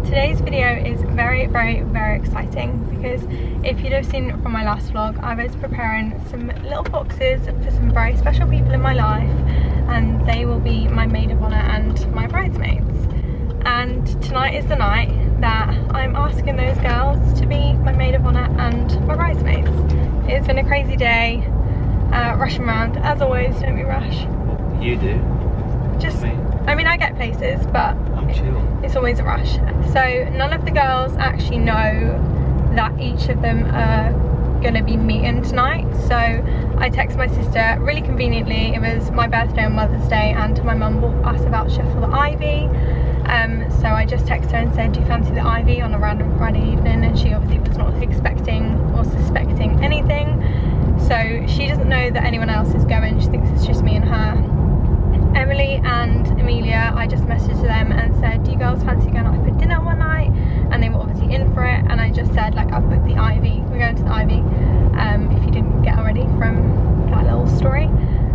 Today's video is very exciting because if you'd have seen from my last vlog, I was preparing some little boxes for some very special people in my life, and they will be my maid of honor and my bridesmaids. And tonight is the night that I'm asking those girls to be my maid of honor and my bridesmaids. It's been a crazy day, rushing around as always. Don't we rush? You do. Just, I mean, I get places, but I'm chill. It's always a rush. So none of the girls actually know that each of them are gonna be meeting tonight. So I texted my sister really conveniently. It was my birthday on Mother's Day, and my mum bought us a voucher for the Ivy. So I just texted her and said, do you fancy the Ivy, on a random Friday evening? And she obviously was not expecting or suspecting anything. So she doesn't know that anyone else is going. She thinks it's just me and her. Emily and Amelia, I just messaged them and said, do you girls fancy going out for dinner one night? And they were obviously in for it, and I just said, like, I've booked the Ivy, we're going to the Ivy, if you didn't get already from that little story.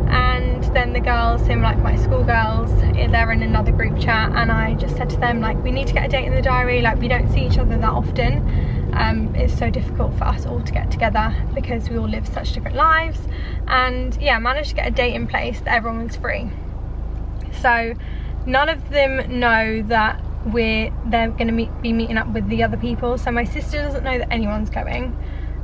And then the girls, same like my school girls, they're in another group chat, and I just said to them, like, we need to get a date in the diary. Like, we don't see each other that often. It's so difficult for us all to get together because we all live such different lives. And yeah, managed to get a date in place that everyone was free. So none of them know that they're going to be meeting up with the other people. So my sister doesn't know that anyone's going.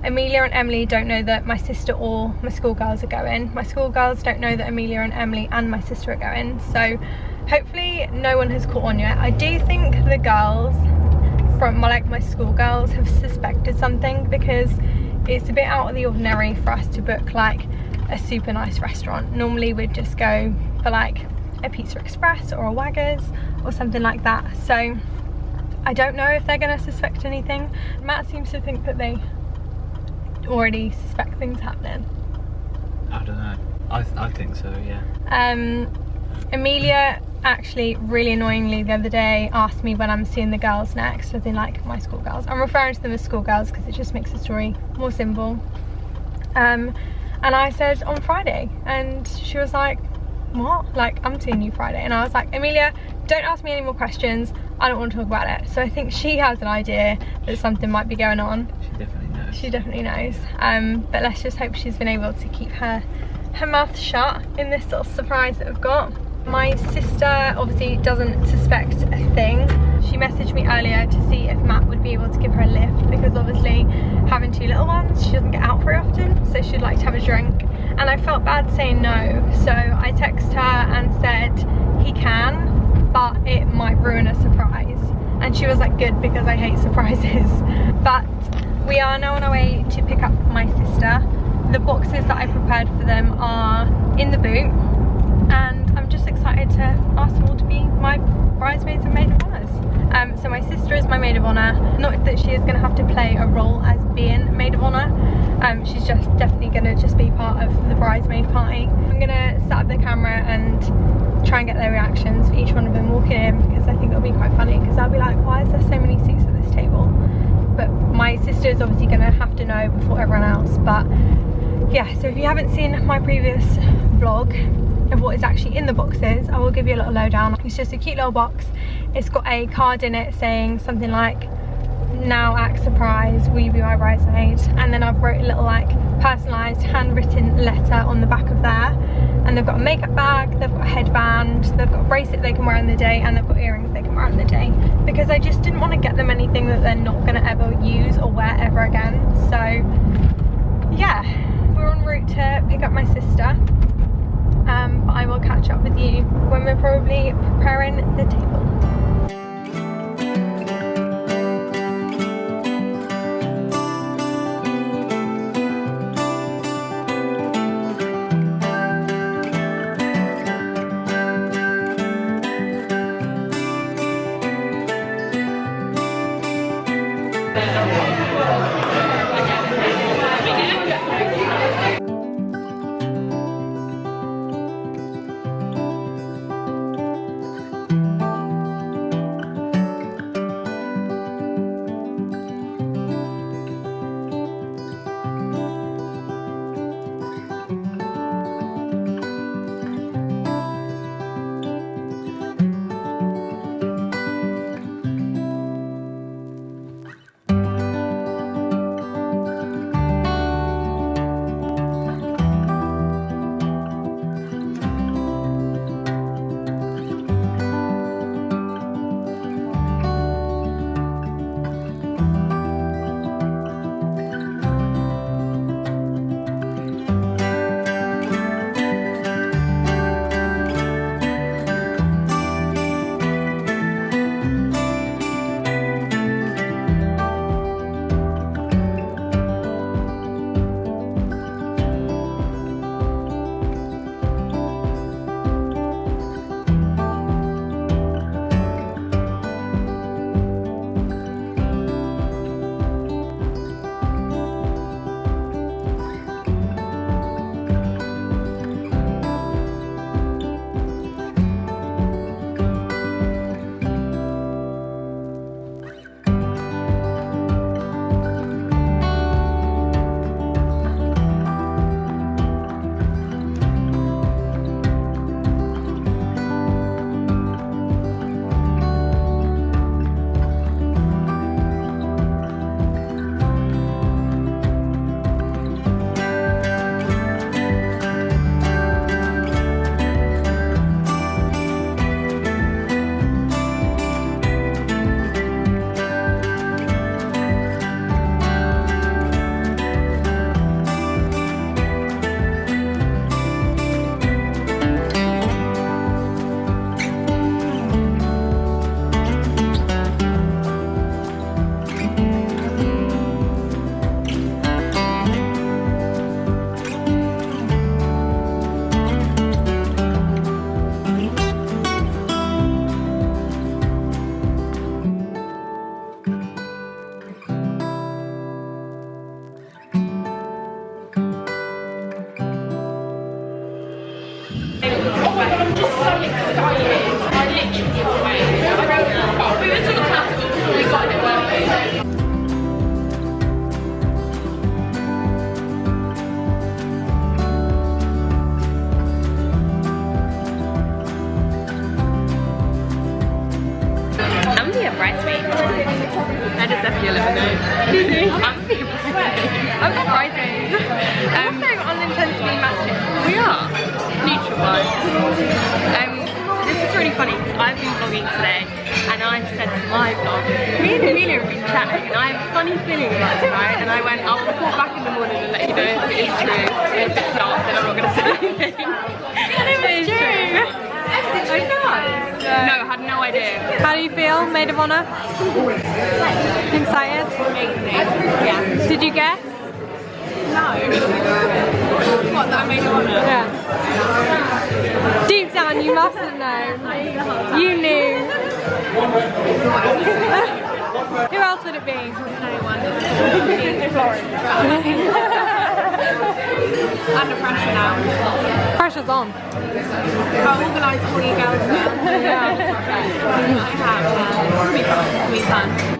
Amelia and Emily don't know that my sister or my schoolgirls are going. My schoolgirls don't know that Amelia and Emily and my sister are going. So hopefully no one has caught on yet. I do think the girls from my schoolgirls have suspected something, because it's a bit out of the ordinary for us to book like a super nice restaurant. Normally we'd just go for like a Pizza Express or a Waggers or something like that. So I don't know if they're going to suspect anything. Matt seems to think that they already suspect things happening. I don't know. I think so, yeah. Amelia actually really annoyingly the other day asked me when I'm seeing the girls next, as in like my schoolgirls. I'm referring to them as schoolgirls because it just makes the story more simple. And I said on Friday, and she was like, what? Like, I'm seeing you Friday. And I was like, Amelia, don't ask me any more questions, I don't want to talk about it. So I think she has an idea that something might be going on. She definitely knows. She definitely knows. But let's just hope she's been able to keep her mouth shut in this little surprise that we've got. My sister obviously doesn't suspect a thing. She messaged me earlier to see if Matt would be able to give her a lift, because obviously having two little ones, she doesn't get out very often, so she'd like to have a drink. And I felt bad saying no, so I texted her and said he can, but it might ruin a surprise. And she was like, good, because I hate surprises. But we are now on our way to pick up my sister. The boxes that I prepared for them are in the boot, and I'm just excited to ask them all to be my bridesmaids and maid of honors. So my sister is my maid of honor. Not that she is going to have to play a role as being maid of honor. She's just definitely going to just be part of the bridesmaid party. I'm going to set up the camera and try and get their reactions for each one of them walking in, because I think it'll be quite funny, because they'll be like, why is there so many seats at this table? But my sister is obviously going to have to know before everyone else. But yeah, so if you haven't seen my previous vlog of what is actually in the boxes, I will give you a little lowdown. It's just a cute little box. It's got a card in it saying something like, now act surprised, will you be my bridesmaid? And then I've wrote a little like personalised handwritten letter on the back of there. And they've got a makeup bag, they've got a headband, they've got a bracelet they can wear on the day, and they've got earrings they can wear on the day, because I just didn't want to get them anything that they're not going to ever use or wear ever again. So yeah, we're en route to pick up my sister. But I will catch up with you when we're probably preparing the table. I've got bridesmaids. Also unintensely matching. We are. Neutral vibes. This is really funny because I've been vlogging today and I said to my vlog, me and Amelia have been chatting and I have a funny feeling about it, right? And I went, I'll report back in the morning and let you know if it is true. If it's not, then I'm not going to say anything. It is true. I know. No, I had no idea. How do you feel, maid of honor? Excited? Amazing. Yeah. Did you guess? No. What, that I made of honor? Yeah. Deep down, you must have known. You knew. Who else would it be? No one. Under pressure now. Pressure's on. I'll organise all you girls now. Yeah. I have. It'll be fun.